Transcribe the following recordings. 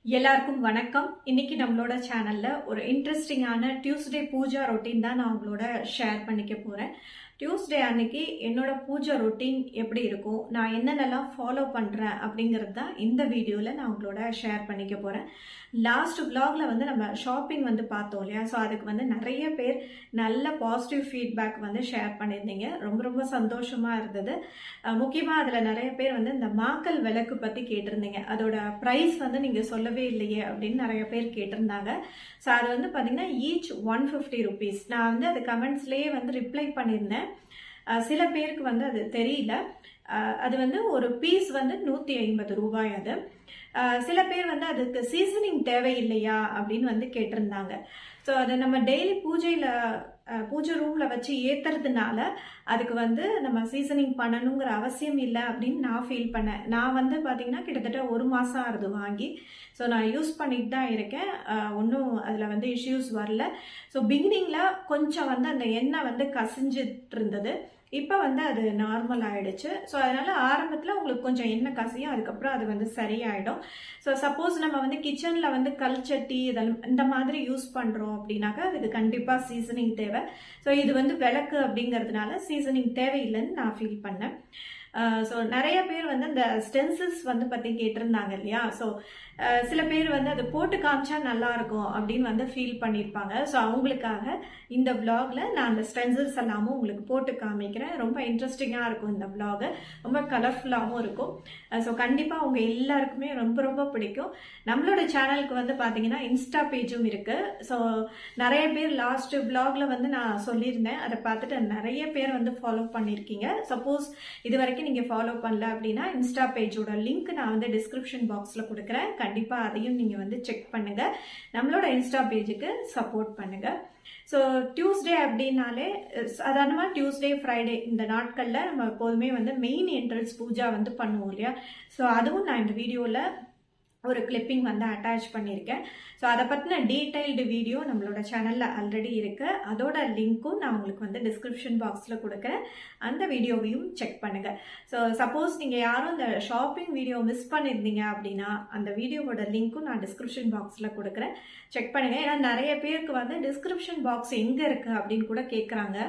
எல்லாருக்கும் வணக்கம். இன்னைக்கு நம்மளோட சேனல்ல ஒரு இன்ட்ரெஸ்டிங்கான டியூஸ்டே பூஜா ரொட்டீன் தான் நான் உங்களோட ஷேர் பண்ணிக்க போறேன். டியூஸ்டே அன்னைக்கு என்னோட பூஜா ரொட்டீன் எப்படி இருக்கும், நான் என்னென்னலாம் ஃபாலோ பண்றேன் அப்படிங்கிறது தான் இந்த வீடியோல நான் உங்களோட ஷேர் பண்ணிக்க போறேன். லாஸ்ட் vlogல வந்து நம்ம ஷாப்பிங் வந்து பார்த்தோம் இல்லையா, ஸோ அதுக்கு வந்து நிறைய பேர் நல்ல பாசிட்டிவ் ஃபீட்பேக் வந்து ஷேர் பண்ணியிருந்தீங்க. ரொம்ப ரொம்ப சந்தோஷமா இருந்தது. முக்கியமாக அதில் நிறைய பேர் வந்து இந்த மாக்கல் விளக்கு பற்றி கேட்டிருந்தீங்க. அதோட ப்ரைஸ் வந்து நீங்கள் சொல்லவே இல்லையே அப்படின்னு நிறைய பேர் கேட்டிருந்தாங்க. ஸோ அது வந்து பார்த்தீங்கன்னா ஈச் 150 ருபீஸ். நான் வந்து அது கமெண்ட்ஸ்லேயே வந்து ரிப்ளை பண்ணியிருந்தேன். சில பேருக்கு வந்து அது தெரியல. அது வந்து ஒரு பீஸ் வந்து 150 ரூபாய். அது சில பேர் வந்து அதுக்கு சீசனிங் தேவையில்லையா அப்படின்னு வந்து கேட்டிருந்தாங்க. ஸோ அதை நம்ம டெய்லி பூஜை ரூமில் வச்சு ஏற்றுறதுனால அதுக்கு வந்து நம்ம சீசனிங் பண்ணணுங்கிற அவசியம் இல்லை அப்படின்னு நான் ஃபீல் பண்ணேன். நான் வந்து பார்த்திங்கன்னா கிட்டத்தட்ட 1 மாதம் ஆகுது வாங்கி. ஸோ நான் யூஸ் பண்ணிட்டு தான் இருக்கேன். ஒன்றும் அதில் வந்து இஷ்யூஸ் வரல. ஸோ பிகினிங்கில் கொஞ்சம் வந்து அந்த எண்ணெய் வந்து கசிஞ்சிட்டு இருந்தது. இப்போ வந்து அது நார்மல் ஆகிடுச்சு. ஸோ அதனால் ஆரம்பத்தில் உங்களுக்கு கொஞ்சம் எண்ணெய் கசியும், அதுக்கப்புறம் அது வந்து சரியாயிடும். ஸோ சப்போஸ் நம்ம வந்து கிச்சனில் வந்து கல்ச்சட்டி இதெல்லாம் இந்த மாதிரி யூஸ் பண்ணுறோம் அப்படின்னாக்கா அதுக்கு கண்டிப்பாக சீசனிங் தேவை. ஸோ இது வந்து விளக்கு அப்படிங்கிறதுனால சீசனிங் தேவையில்லைன்னு நான் ஃபீல் பண்ணேன். ஸோ நிறைய பேர் வந்து இந்த ஸ்டென்சில்ஸ் வந்து பற்றி கேட்டிருந்தாங்க இல்லையா. ஸோ சில பேர் வந்து அது போட்டு காமிச்சா நல்லா இருக்கும் அப்படின்னு வந்து ஃபீல் பண்ணியிருப்பாங்க. ஸோ அவங்களுக்காக இந்த vlogல நான் அந்த ஸ்டென்சில்ஸ் எல்லாமும் உங்களுக்கு போட்டு காமிக்கிறேன். ரொம்ப இன்ட்ரெஸ்டிங்காக இருக்கும் இந்த vlog. ரொம்ப கலர்ஃபுல்லாகவும் இருக்கும். ஸோ கண்டிப்பாக அவங்க எல்லாருக்குமே ரொம்ப ரொம்ப பிடிக்கும். நம்மளோட சேனலுக்கு வந்து பார்த்தீங்கன்னா இன்ஸ்டா பேஜும் இருக்குது. ஸோ நிறைய பேர் லாஸ்ட் vlogல வந்து நான் சொல்லியிருந்தேன். அதை பார்த்துட்டு நிறைய பேர் வந்து ஃபாலோ பண்ணியிருக்கீங்க. சப்போஸ் இது வரைக்கும் நீங்கள் ஃபாலோ பண்ணல அப்படின்னா இன்ஸ்டா பேஜோட லிங்க் நான் வந்து டிஸ்கிரிப்ஷன் பாக்ஸில் கொடுக்குறேன். கண்டிப்பாக அதையும் நீங்கள் வந்து செக் பண்ணுங்கள். நம்மளோட இன்ஸ்டா பேஜுக்கு சப்போர்ட் பண்ணுங்கள். ஸோ டியூஸ்டே அப்படின்னாலே சாதாரணமாக டியூஸ்டே ஃப்ரைடே இந்த நாட்களில் நம்ம எப்போதுமே வந்து மெயின் என்ட்ரன்ஸ் பூஜா வந்து பண்ணுவோம் இல்லையா. ஸோ அதுவும் நான் இந்த வீடியோவில் ஒரு கிளிப்பிங் வந்து அட்டாச் பண்ணியிருக்கேன். ஸோ அதை பற்றின டீட்டெயில்டு வீடியோ நம்மளோட சேனலில் ஆல்ரெடி இருக்குது. அதோட லிங்க்கும் நான் உங்களுக்கு வந்து டிஸ்கிரிப்ஷன் பாக்ஸில் கொடுக்குறேன். அந்த வீடியோவையும் செக் பண்ணுங்கள். ஸோ சப்போஸ் நீங்கள் யாரும் இந்த ஷாப்பிங் வீடியோ மிஸ் பண்ணியிருந்தீங்க அப்படின்னா அந்த வீடியோவோட லிங்க்கும் நான் டிஸ்கிரிப்ஷன் பாக்ஸில் கொடுக்குறேன். செக் பண்ணுங்கள். ஏன்னா நிறைய பேருக்கு வந்து டிஸ்கிரிப்ஷன் பாக்ஸ் எங்கே இருக்குது அப்படின்னு கூட கேட்குறாங்க.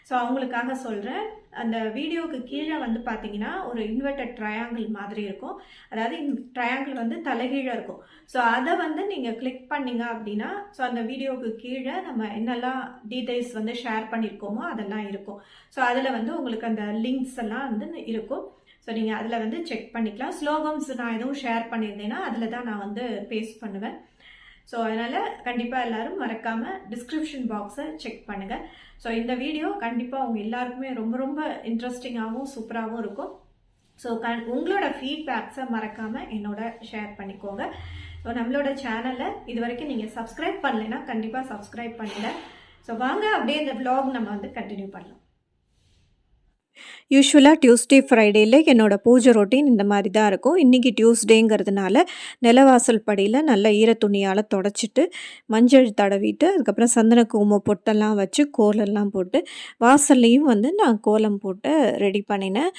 ஸோ அவங்களுக்காக சொல்கிறேன். அந்த வீடியோவுக்கு கீழே வந்து பார்த்தீங்கன்னா ஒரு இன்வெர்டட் ட்ரையாங்கிள் மாதிரி இருக்கும். அதாவது ட்ரையாங்கிள் வந்து தலைகீழ இருக்கும். ஸோ அதை வந்து நீங்கள் கிளிக் பண்ணீங்க அப்படின்னா ஸோ அந்த வீடியோவுக்கு கீழே நம்ம என்னெல்லாம் டீட்டெயில்ஸ் வந்து ஷேர் பண்ணியிருக்கோமோ அதெல்லாம் இருக்கும். ஸோ அதில் வந்து உங்களுக்கு அந்த லிங்க்ஸ் எல்லாம் வந்து இருக்கும். ஸோ நீங்கள் அதில் வந்து செக் பண்ணிக்கலாம். ஸ்லோகம்ஸ் நான் எதுவும் ஷேர் பண்ணியிருந்தேன்னா அதில் தான் நான் வந்து பேஸ்ட் பண்ணுவேன். ஸோ அதனால் கண்டிப்பாக எல்லோரும் மறக்காமல் டிஸ்கிரிப்ஷன் பாக்ஸை செக் பண்ணுங்கள். ஸோ இந்த வீடியோ கண்டிப்பாக அவங்க எல்லாருக்குமே ரொம்ப ரொம்ப இன்ட்ரெஸ்டிங்காகவும் சூப்பராகவும் இருக்கும். ஸோ உங்களோட ஃபீட்பேக்ஸை மறக்காமல் என்னோட ஷேர் பண்ணிக்கோங்க. ஸோ நம்மளோட சேனலை இது வரைக்கும் நீங்கள் சப்ஸ்கிரைப் பண்ணலைன்னா கண்டிப்பாக சப்ஸ்கிரைப் பண்ணுங்க. ஸோ வாங்க அப்படியே இந்த vlog நம்ம வந்து கண்டினியூ பண்ணலாம். யூஸ்வலாக டியூஸ்டே ஃப்ரைடேயில் என்னோடய பூஜை ரொட்டீன் இந்த மாதிரி தான் இருக்கும். இன்றைக்கி டியூஸ்டேங்கிறதுனால நிலவாசல் படியில் நல்ல ஈரத்துணியால் தொடச்சிட்டு மஞ்சள் தடவிட்டு அதுக்கப்புறம் சந்தன குங்கும பொட்டெல்லாம் வச்சு கோலெல்லாம் போட்டு வாசல்லையும் வந்து நான் கோலம் போட்டு ரெடி பண்ணினேன்.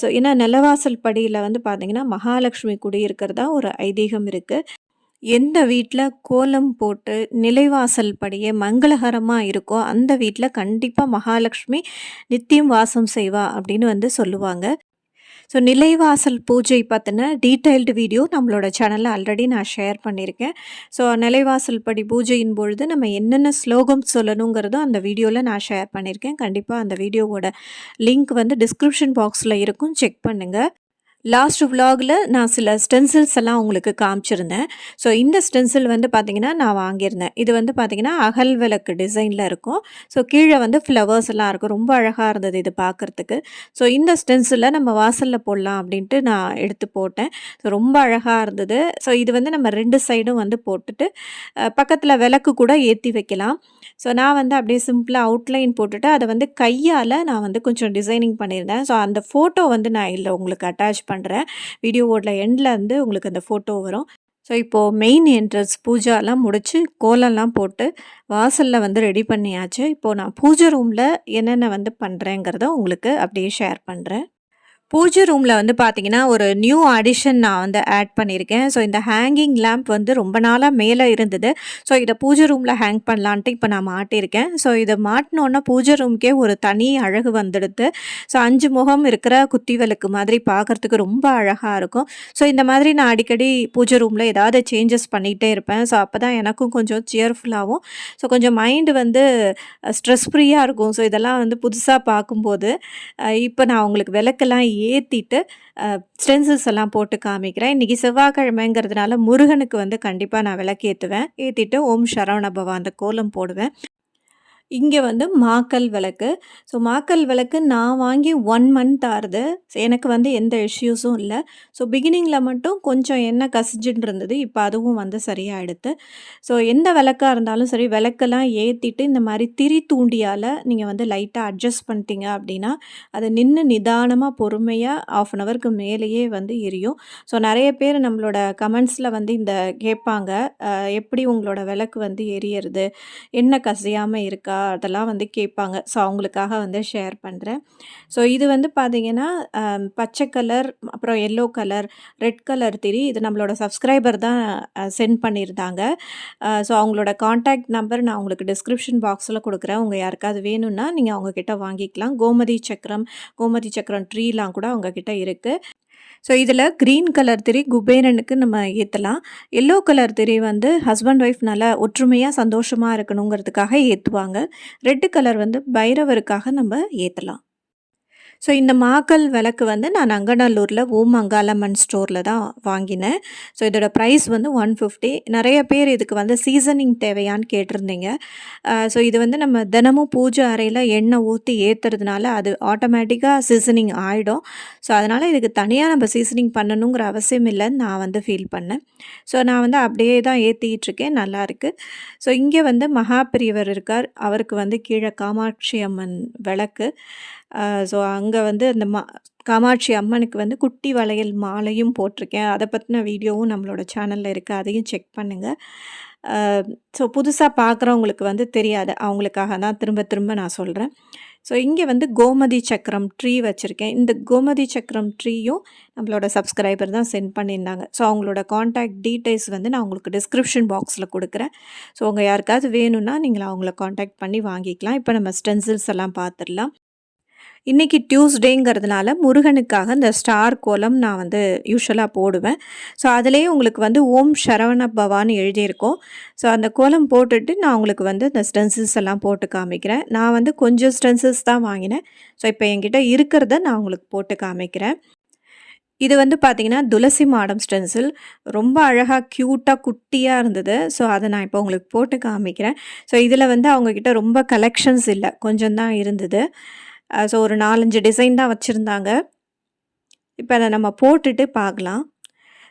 ஸோ ஏன்னா நிலவாசல் படியில் வந்து பார்த்திங்கன்னா மகாலட்சுமி குடியிருக்கிறதா ஒரு ஐதீகம் இருக்குது. எந்த வீட்டில் கோலம் போட்டு நிலைவாசல் படியே மங்களகரமாக இருக்கோ அந்த வீட்டில் கண்டிப்பாக மகாலட்சுமி நித்தியம் வாசம் செய்வா அப்படின்னு வந்து சொல்லுவாங்க. ஸோ நிலைவாசல் பூஜை பற்றின டீட்டெயில்டு வீடியோ நம்மளோட சேனலில் ஆல்ரெடி நான் ஷேர் பண்ணியிருக்கேன். ஸோ நிலைவாசல் படி பூஜையின் பொழுது நம்ம என்னென்ன ஸ்லோகம் சொல்லணுங்கிறதும் அந்த வீடியோவில் நான் ஷேர் பண்ணியிருக்கேன். கண்டிப்பாக அந்த வீடியோவோட லிங்க் வந்து டிஸ்கிரிப்ஷன் பாக்ஸில் இருக்கும், செக் பண்ணுங்கள். லாஸ்ட் vlogல நான் சில ஸ்டென்சில்ஸ் எல்லாம் உங்களுக்கு காமிச்சிருந்தேன். ஸோ இந்த ஸ்டென்சில் வந்து பார்த்திங்கன்னா நான் வாங்கியிருந்தேன். இது வந்து பார்த்திங்கன்னா அகல் விளக்கு டிசைனில் இருக்கும். ஸோ கீழே வந்து ஃப்ளவர்ஸ் எல்லாம் இருக்கும். ரொம்ப அழகாக இருந்தது இது பார்க்குறதுக்கு. ஸோ இந்த ஸ்டென்சிலை நம்ம வாசலில் போடலாம் அப்படின்ட்டு நான் எடுத்து போட்டேன். ஸோ ரொம்ப அழகாக இருந்தது. ஸோ இது வந்து நம்ம 2 சைடும் வந்து போட்டுட்டு பக்கத்தில் விளக்கு கூட ஏற்றி வைக்கலாம். ஸோ நான் வந்து அப்படியே சிம்பிளாக அவுட்லைன் போட்டுட்டு அதை வந்து கையால் நான் வந்து கொஞ்சம் டிசைனிங் பண்ணியிருந்தேன். ஸோ அந்த ஃபோட்டோ வந்து நான் இதில் உங்களுக்கு அட்டாச் பண்ணுறேன். வீடியோவோட எண்டில் வந்து உங்களுக்கு அந்த ஃபோட்டோ வரும். ஸோ இப்போது மெயின் என்ட்ரன்ஸ் பூஜாலாம் முடித்து கோலம்லாம் போட்டு வாசலில் வந்து ரெடி பண்ணியாச்சு. இப்போது நான் பூஜை ரூமில் என்னென்ன வந்து பண்ணுறேங்கிறத உங்களுக்கு அப்படியே ஷேர் பண்ணுறேன். பூஜை ரூமில் வந்து பார்த்தீங்கன்னா, ஒரு நியூ அடிஷன் நான் வந்து ஆட் பண்ணியிருக்கேன். ஸோ இந்த ஹேங்கிங் லேம்ப் வந்து ரொம்ப நாளா மேலே இருந்தது. ஸோ இத பூஜை ரூமில் ஹேங் பண்ணலான்ட்டு இப்போ நான் மாட்டியிருக்கேன். ஸோ இத மாட்டுனோன பூஜை ரூம்க்கே ஒரு தனி அழகு வந்துடுது. ஸோ 5 முகம் இருக்கிற குத்தி விளக்கு மாதிரி பார்க்கறதுக்கு ரொம்ப அழகா இருக்கும். ஸோ இந்த மாதிரி நான் அடிக்கடி பூஜை ரூமில் ஏதாவது சேஞ்சஸ் பண்ணிகிட்டே இருப்பேன். ஸோ அப்போ தான் எனக்கும் கொஞ்சம் சியர்ஃபுல்லாகவும், ஸோ கொஞ்சம் மைண்டு வந்து ஸ்ட்ரெஸ் ஃப்ரீயாக இருக்கும். ஸோ இதெல்லாம் வந்து புதுசாக பார்க்கும்போது, இப்போ நான் உங்களுக்கு விளக்கெல்லாம் ஏற்றிட்டு ஸ்டென்சில்ஸ் எல்லாம் போட்டு காமிக்கிறேன். இன்றைக்கி செவ்வாய்க்கிழமைங்கிறதுனால முருகனுக்கு வந்து கண்டிப்பாக நான் விளக்கேற்றுவேன். ஏற்றிட்டு ஓம் சரவண பவா அந்த கோலம் போடுவேன். இங்கே வந்து மாக்கல் விளக்கு. ஸோ மாக்கல் விளக்கு நான் வாங்கி 1 மந்த் ஆகுது. எனக்கு வந்து எந்த இஷ்யூஸும் இல்லை. ஸோ பிகினிங்கில் மட்டும் கொஞ்சம் எண்ணெய் கசிஞ்சுட்டு இருந்தது. இப்போ அதுவும் வந்து சரியாயிடுது. ஸோ எந்த விளக்காக இருந்தாலும் சரி, விளக்கெல்லாம் ஏற்றிட்டு இந்த மாதிரி திரி தூண்டியால் நீங்கள் வந்து லைட்டாக அட்ஜஸ்ட் பண்ணிட்டீங்க அப்படின்னா, அது நின்று நிதானமாக பொறுமையாக 1/2 அன் ஹவருக்கு மேலேயே வந்து எரியும். ஸோ நிறைய பேர் நம்மளோட கமெண்ட்ஸில் வந்து இந்த கேட்பாங்க, எப்படி உங்களோட விளக்கு வந்து எரியறது, எண்ணெய் கசியாமல் இருக்கா, அதெல்லாம் வந்து கேட்பாங்க. ஸோ அவங்களுக்காக வந்து ஷேர் பண்ணுறேன். ஸோ இது வந்து பார்த்திங்கன்னா பச்சை கலர், அப்புறம் எல்லோ கலர், ரெட் கலர் திரி. இது நம்மளோட சப்ஸ்கிரைபர் தான் சென்ட் பண்ணியிருந்தாங்க. ஸோ அவங்களோட காண்டாக்ட் நம்பர் நான் உங்களுக்கு டிஸ்கிரிப்ஷன் பாக்ஸில் கொடுக்குறேன். உங்கள் யாருக்காவது வேணும்னா நீங்கள் அவங்கக்கிட்ட வாங்கிக்கலாம். கோமதி சக்கரம் ட்ரீலாம் கூட அவங்கக்கிட்ட இருக்குது. ஸோ இதில் க்ரீன் கலர் திரி குபேரனுக்கு நம்ம ஏற்றலாம். எல்லோ கலர் திரி வந்து ஹஸ்பண்ட் ஒய்ஃப் நல்லா ஒற்றுமையாக சந்தோஷமாக இருக்கணுங்கிறதுக்காக ஏற்றுவாங்க. ரெட்டு கலர் வந்து பைரவருக்காக நம்ம ஏற்றலாம். ஸோ இந்த மாக்கல் விளக்கு வந்து நான் நங்கநல்லூரில் ஓம் அங்காளம்மன் ஸ்டோரில் தான் வாங்கினேன். ஸோ இதோட ப்ரைஸ் வந்து 150. நிறைய பேர் இதுக்கு வந்து சீசனிங் தேவையான்னு கேட்டிருந்தீங்க. ஸோ இது வந்து நம்ம தினமும் பூஜை அறையில் எண்ணெய் ஊற்றி ஏற்றுறதுனால அது ஆட்டோமேட்டிக்காக சீசனிங் ஆகிடும். ஸோ அதனால் இதுக்கு தனியாக நம்ம சீசனிங் பண்ணணுங்கிற அவசியம் இல்லைன்னு நான் வந்து ஃபீல் பண்ணேன். ஸோ நான் வந்து அப்படியே தான் ஏற்றிக்கிட்டுருக்கேன். நல்லாயிருக்கு. ஸோ இங்கே வந்து மகாபிரியவர் இருக்கார். அவருக்கு வந்து கீழே காமாட்சி அம்மன் விளக்கு. ஸோ அங்கே வந்து அந்த காமாட்சி அம்மனுக்கு வந்து குட்டி வளையல் மாலையும் போட்டிருக்கேன். அதை பற்றின வீடியோவும் நம்மளோட சேனலில் இருக்குது. அதையும் செக் பண்ணுங்கள். ஸோ புதுசாக பார்க்குறவங்களுக்கு வந்து தெரியாது, அவங்களுக்காக தான் திரும்ப திரும்ப நான் சொல்கிறேன். ஸோ இங்கே வந்து கோமதி சக்கரம் ட்ரீ வச்சுருக்கேன். இந்த கோமதி சக்கரம் ட்ரீயும் நம்மளோட சப்ஸ்கிரைபர் தான் சென்ட் பண்ணியிருந்தாங்க. ஸோ அவங்களோட காண்டாக்ட் டீட்டெயில்ஸ் வந்து நான் உங்களுக்கு டிஸ்கிரிப்ஷன் பாக்ஸில் கொடுக்குறேன். ஸோ உங்கள் யாருக்காவது வேணும்னா நீங்கள் அவங்கள காண்டாக்ட் பண்ணி வாங்கிக்கலாம். இப்போ நம்ம ஸ்டென்சில்ஸ் எல்லாம் பார்த்துடலாம். இன்றைக்கி டியூஸ்டேங்கிறதுனால முருகனுக்காக இந்த ஸ்டார் கோலம் நான் வந்து யூஸ்வலாக போடுவேன். ஸோ அதிலேயே உங்களுக்கு வந்து ஓம் சரவண பவான்னு எழுதியிருக்கோம். ஸோ அந்த கோலம் போட்டுட்டு நான் உங்களுக்கு வந்து இந்த ஸ்டென்சில்ஸ் எல்லாம் போட்டு காமிக்கிறேன். நான் வந்து கொஞ்சம் ஸ்டென்சில்ஸ் தான் வாங்கினேன். ஸோ இப்போ என்கிட்ட இருக்கிறத நான் உங்களுக்கு போட்டு காமிக்கிறேன். இது வந்து பார்த்திங்கன்னா துளசி மாடம் ஸ்டென்சில். ரொம்ப அழகாக க்யூட்டாக குட்டியாக இருந்தது. ஸோ அதை நான் இப்போ உங்களுக்கு போட்டு காமிக்கிறேன். ஸோ இதில் வந்து அவங்கக்கிட்ட ரொம்ப கலெக்ஷன்ஸ் இல்லை, கொஞ்சம் தான் இருந்தது. ஸோ ஒரு 4-5 டிசைன் தான் வச்சுருந்தாங்க. இப்போ அதை நம்ம போட்டுட்டு பார்க்கலாம்.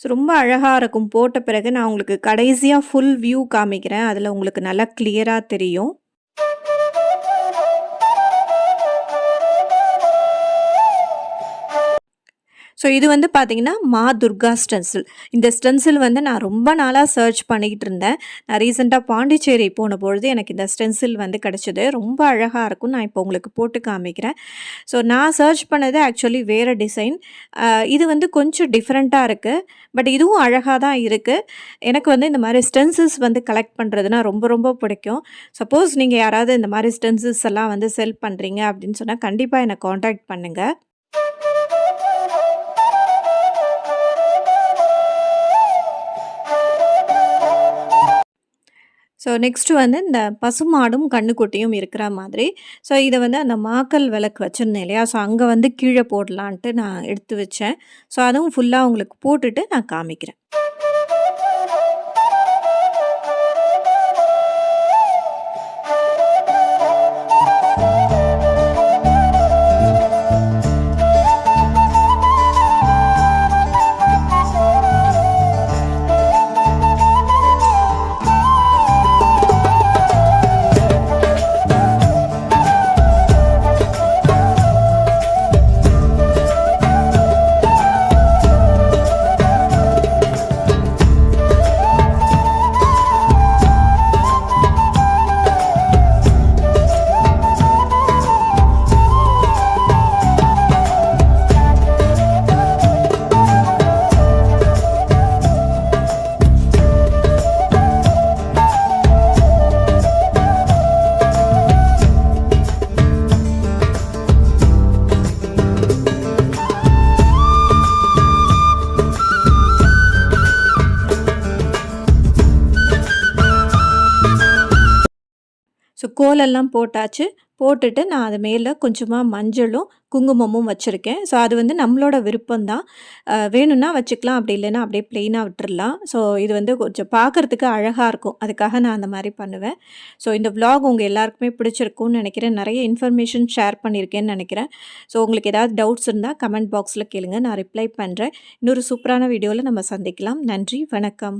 ஸோ ரொம்ப அழகாக இருக்கும். போட்ட பிறகு நான் உங்களுக்கு கடைசியாக ஃபுல் வியூ காமிக்கிறேன். அதில் உங்களுக்கு நல்லா கிளியராக தெரியும். ஸோ இது வந்து பார்த்திங்கன்னா மா துர்கா ஸ்டென்சில். இந்த ஸ்டென்சில் வந்து நான் ரொம்ப நாளாக சர்ச் பண்ணிக்கிட்டு இருந்தேன். நான் ரீசெண்டாக பாண்டிச்சேரி போன பொழுது எனக்கு இந்த ஸ்டென்சில் வந்து கிடச்சிது. ரொம்ப அழகாக இருக்கும். நான் இப்போ உங்களுக்கு போட்டு காமிக்கிறேன். ஸோ நான் சர்ச் பண்ணது ஆக்சுவலி வேறு டிசைன். இது வந்து கொஞ்சம் டிஃப்ரெண்ட்டாக இருக்குது. பட் இதுவும் அழகாக தான் இருக்குது. எனக்கு வந்து இந்த மாதிரி ஸ்டென்சில்ஸ் வந்து கலெக்ட் பண்ணுறதுனா ரொம்ப ரொம்ப பிடிக்கும். சப்போஸ் நீங்கள் யாராவது இந்த மாதிரி ஸ்டென்சில்ஸ் எல்லாம் வந்து செல் பண்ணுறீங்க அப்படின்னு சொன்னால் கண்டிப்பாக என்னை காண்டாக்ட் பண்ணுங்கள். ஸோ நெக்ஸ்ட்டு வந்து இந்த பசுமாடும் கன்றுக்குட்டியும் இருக்கிற மாதிரி. ஸோ இதை வந்து அந்த மாக்கல் விளக்கு வச்சுருந்தேன் இல்லையா, ஸோ அங்கே வந்து கீழே போடலான்ட்டு நான் எடுத்து வச்சேன். ஸோ அதுவும் ஃபுல்லாக உங்களுக்கு போட்டுட்டு நான் காமிக்கிறேன். ஸோ கோலெல்லாம் போட்டாச்சு. போட்டுட்டு நான் அது மேலே கொஞ்சமாக மஞ்சளும் குங்குமமும் வச்சுருக்கேன். ஸோ அது வந்து நம்மளோட விருப்பம்தான். வேணும்னா வச்சுக்கலாம், அப்படி இல்லைன்னா அப்படியே ப்ளெயினாக விட்டுறலாம். ஸோ இது வந்து கொஞ்சம் பார்க்குறதுக்கு அழகாக இருக்கும், அதுக்காக நான் அந்த மாதிரி பண்ணுவேன். ஸோ இந்த vlog உங்கள் எல்லாருக்குமே பிடிச்சிருக்கும்னு நினைக்கிறேன். நிறைய இன்ஃபர்மேஷன் ஷேர் பண்ணியிருக்கேன்னு நினைக்கிறேன். ஸோ உங்களுக்கு ஏதாவது டவுட்ஸ் இருந்தால் கமெண்ட் பாக்ஸில் கேளுங்க, நான் ரிப்ளை பண்ணுறேன். இன்னொரு சூப்பரான வீடியோவில் நம்ம சந்திக்கலாம். நன்றி, வணக்கம்.